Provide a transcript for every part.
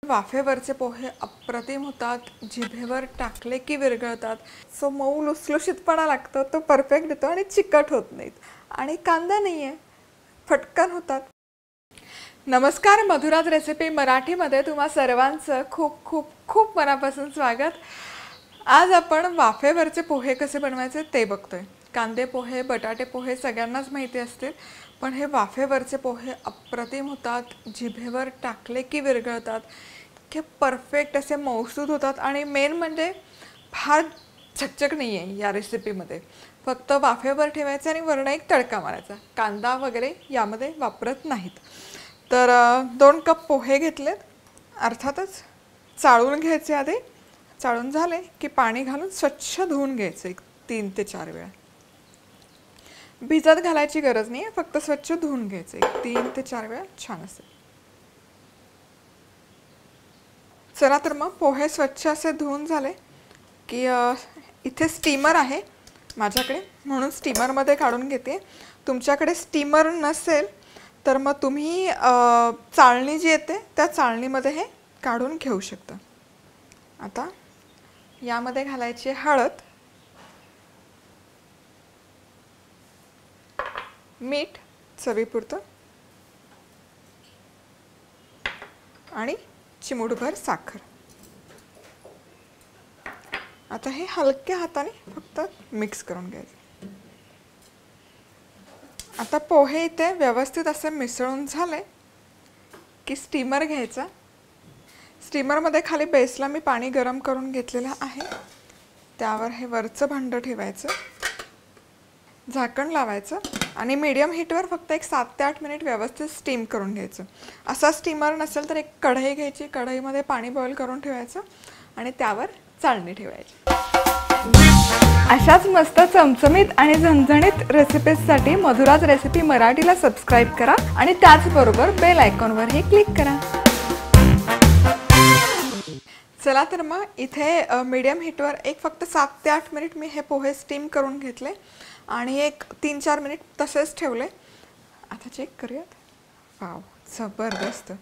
वाफेवरचे पोहे अप्रतिम होतात, जिभेवर टाकले की विरघळतात. सो मऊ लुसलुशीतपणा लागतो, तो परफेक्ट येतो आणि चिकट होत नाहीत. आणि कांदा नाही आहे, फटकन होतात. नमस्कार, मधुराज रेसिपी मराठीमध्ये तुम्हा सर्वांचं खूप खूप खूप मनापासून स्वागत. आज आपण वाफेवरचे पोहे कसे बनवायचे ते बघतोय. कांदे पोहे, बटाटे पोहे सगळ्यांनाच माहिती असतील, पण हे वाफेवरचे पोहे अप्रतिम होतात, जिभेवर टाकले की विरघळतात. इतके परफेक्ट असे मऊसूद होतात आणि मेन म्हणजे फार झकझक नाही आहे या रेसिपीमध्ये. फक्त वाफेवर ठेवायचं आणि वरून एक तडका मारायचा. कांदा वगैरे यामध्ये वापरत नाहीत. तर 2 कप पोहे घेतलेत. अर्थातच चाळून घ्यायचे आधी. चाळून झाले की पाणी घालून स्वच्छ धुवून घ्यायचं 3 ते 4 वेळा. भिजत घालायची गरज नाही आहे, फक्त स्वच्छ धुवून घ्यायचं 3 ते 4 वेळा, छान असेल. चला तर मग पोहे स्वच्छ असे धुवून झाले की इथे स्टीमर आहे माझ्याकडे, म्हणून स्टीमरमध्ये काढून घेते. तुमच्याकडे स्टीमर नसेल तर मग तुम्ही चाळणी जी येते त्या चाळणीमध्ये हे काढून घेऊ शकता. आता यामध्ये घालायची हळद, मीठ चवीपुरतं आणि चिमूटभर साखर. आता हे हलक्या हाताने फक्त मिक्स करून घ्यायचं. आता पोहे इथे व्यवस्थित असे मिसळून झाले की स्टीमर घ्यायचा. स्टीमरमध्ये खाली बेसला मी पाणी गरम करून घेतलेलं आहे. त्यावर हे वरचं भांड ठेवायचं, झाकण लावायचं आणि मीडियम हीटवर फक्त एक 7 ते 8 मिनिट व्यवस्थित स्टीम करून घ्यायचं. असा स्टीमर नसेल तर एक कढई घ्यायची, कढईमध्ये पाणी बॉईल करून ठेवायचं आणि त्यावर चाळणी ठेवायची. अशाच मस्त चमचमीत आणि झणझणीत रेसिपीजसाठी मधुराज रेसिपी मराठीला सबस्क्राईब करा आणि त्याचबरोबर बेल आयकॉनवरही क्लिक करा. चला तर मग इथे मीडियम हीटवर एक फक्त 7 ते 8 मिनिट मी हे पोहे स्टीम करून घेतले आणि एक 3-4 मिनिट तसेच ठेवले. आता चेक करूयात. वाव, जबरदस्त,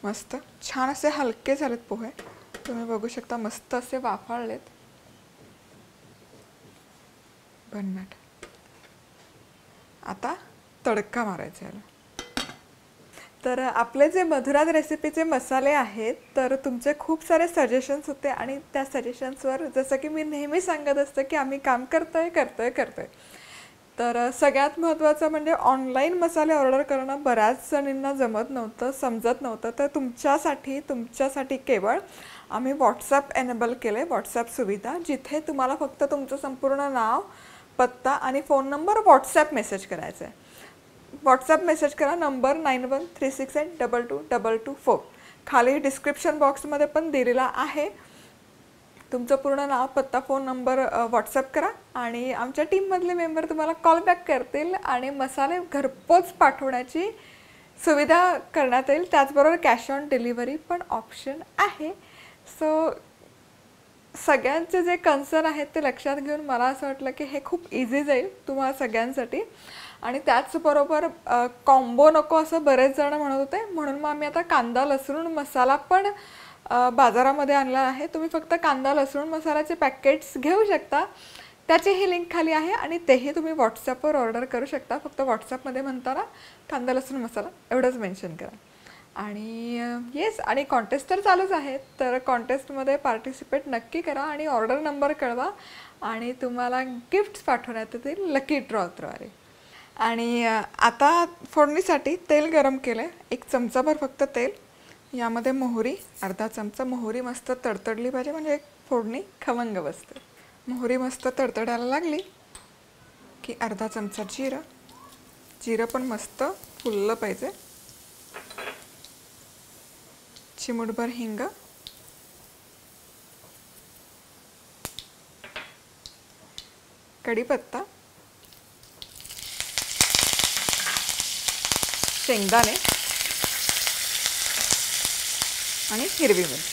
मस्त छान असे हलके झालेत पोहे. तुम्ही बघू शकता, मस्त असे वाफाळलेत, भन्नाट. आता तडका मारायचा याला. तर आपले जे मधुराज रेसिपीचे मसाले आहेत, तर तुमचे खूप सारे सजेशन्स होते आणि त्या सजेशन्सवर जसं की मी नेहमी सांगत असते की आम्ही काम करतोय. तर सगळ्यात महत्त्वाचं म्हणजे ऑनलाईन मसाले ऑर्डर करणं बऱ्याच जणींना जमत नव्हतं, समजत नव्हतं. तर तुमच्यासाठी केवळ आम्ही व्हॉट्सॲप एनेबल केले, व्हॉट्सॲप सुविधा, जिथे तुम्हाला फक्त तुमचं संपूर्ण नाव, पत्ता आणि फोन नंबर व्हॉट्सॲप मेसेज करायचा आहे. व्हॉट्सॲप मेसेज करा, नंबर 9136822224. खाली डिस्क्रिप्शन बॉक्समध्ये पण दिलेला आहे. तुमचं पूर्ण नाव, पत्ता, फोन नंबर व्हॉट्सॲप करा आणि आमच्या टीममधले मेंबर तुम्हाला कॉल बॅक करतील आणि मसाले घरपोच पाठवण्याची सुविधा करण्यात येईल. त्याचबरोबर कॅश ऑन डिलिव्हरी पण ऑप्शन आहे. सो सगळ्यांचे जे कन्सर्न आहेत ते लक्षात घेऊन मला असं वाटलं की हे खूप इझी जाईल तुम्हाला सगळ्यांसाठी. आणि त्याचबरोबर कॉम्बो नको असं बरेच जण म्हणत होते, म्हणून मग आम्ही आता कांदा लसूण मसाला पण बाजारामध्ये आणला आहे. तुम्ही फक्त कांदा लसूण मसाल्याचे पॅकेट्स घेऊ शकता. त्याचीही लिंक खाली आहे आणि तेही तुम्ही व्हॉट्सॲपवर ऑर्डर करू शकता. फक्त व्हॉट्सॲपमध्ये म्हणताना कांदा लसूण मसाला एवढंच मेन्शन करा. आणि येस, आणि कॉन्टेस्ट तर चालूच आहेत, तर कॉन्टेस्टमध्ये पार्टिसिपेट नक्की करा आणि ऑर्डर नंबर कळवा आणि तुम्हाला गिफ्ट्स पाठवण्यात येतील लकी ड्रॉद्वारे. आणि आता फोडणीसाठी तेल गरम केलं आहे, 1 चमचाभर फक्त तेल. यामध्ये मोहरी, अर्धा चमचा मोहरी मस्त तडतडली पाहिजे, म्हणजे फोडणी खमंग बसते. मोहरी मस्त तडतडायला लागली की अर्धा चमचा जिरं, जिरं पण मस्त फुललं पाहिजे. चिमूटभर हिंग, कढीपत्ता, शेंगदाणे आणि हिरवी मिरची.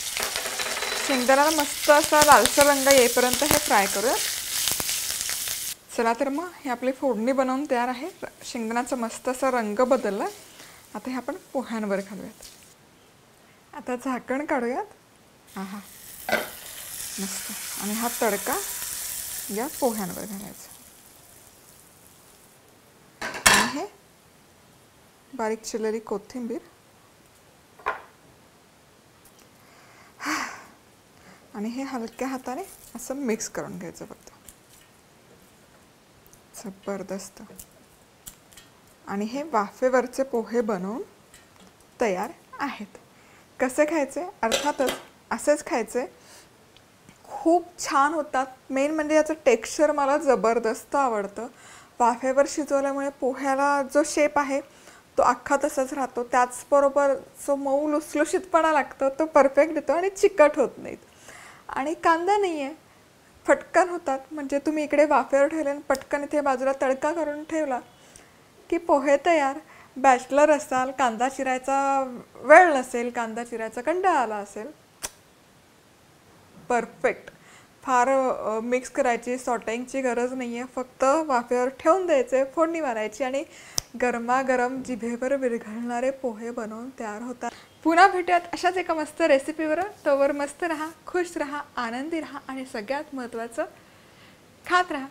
शेंगदाण्याला मस्त असा लालसर रंग येईपर्यंत हे फ्राय करूया. चला तर मग हे आपली फोडणी बनवून तयार आहे. शेंगदाण्याचा मस्त असा रंग बदलला. आता हे आपण पोह्यांवर घालूयात. आता झाकण काढूयात. आहा, मस्त. आणि हा तडका या पोह्यांवर घालायचा. आणि हे बारीक चिरलेली कोथिंबीर. आणि हे हलक्या हाताने असं मिक्स करून घ्यायचं फक्त. जबरदस्त. आणि हे वाफेवरचे पोहे बनवून तयार आहेत. कसे खायचे? अर्थातच असेच खायचे. खूप छान होतात. मेन म्हणजे याचं टेक्स्चर मला जबरदस्त आवडतं. वाफेवर शिजवल्यामुळे पोह्याला जो शेप आहे तो अख्खा तसाच राहतो. त्याचबरोबर जो मऊ लुसलुशीतपणा लागतो तो परफेक्ट येतो आणि चिकट होत नाहीत. आणि कांदा नाही आहे, फटकन होतात. म्हणजे तुम्ही इकडे वाफेवर ठेवले आणि पटकन इथे बाजूला तडका करून ठेवला की पोहे तयार. बॅचलर असाल, कांदा चिरायचा वेळ नसेल, कांदा चिरायचा कंटाळा आला असेल, परफेक्ट. फार मिक्स करायची, सॉटेंगची गरज नाही आहे. फक्त वाफेवर ठेवून द्यायचे, फोडणी मारायची आणि गरमागरम जिभेवर विरघळणारे पोहे बनवून तयार होतात. पुन्हा भेटूयात अशाच एका मस्त रेसिपीवर. तोवर मस्त राहा, खुश राहा, आनंदी राहा आणि सगळ्यात महत्त्वाचं खात राहा.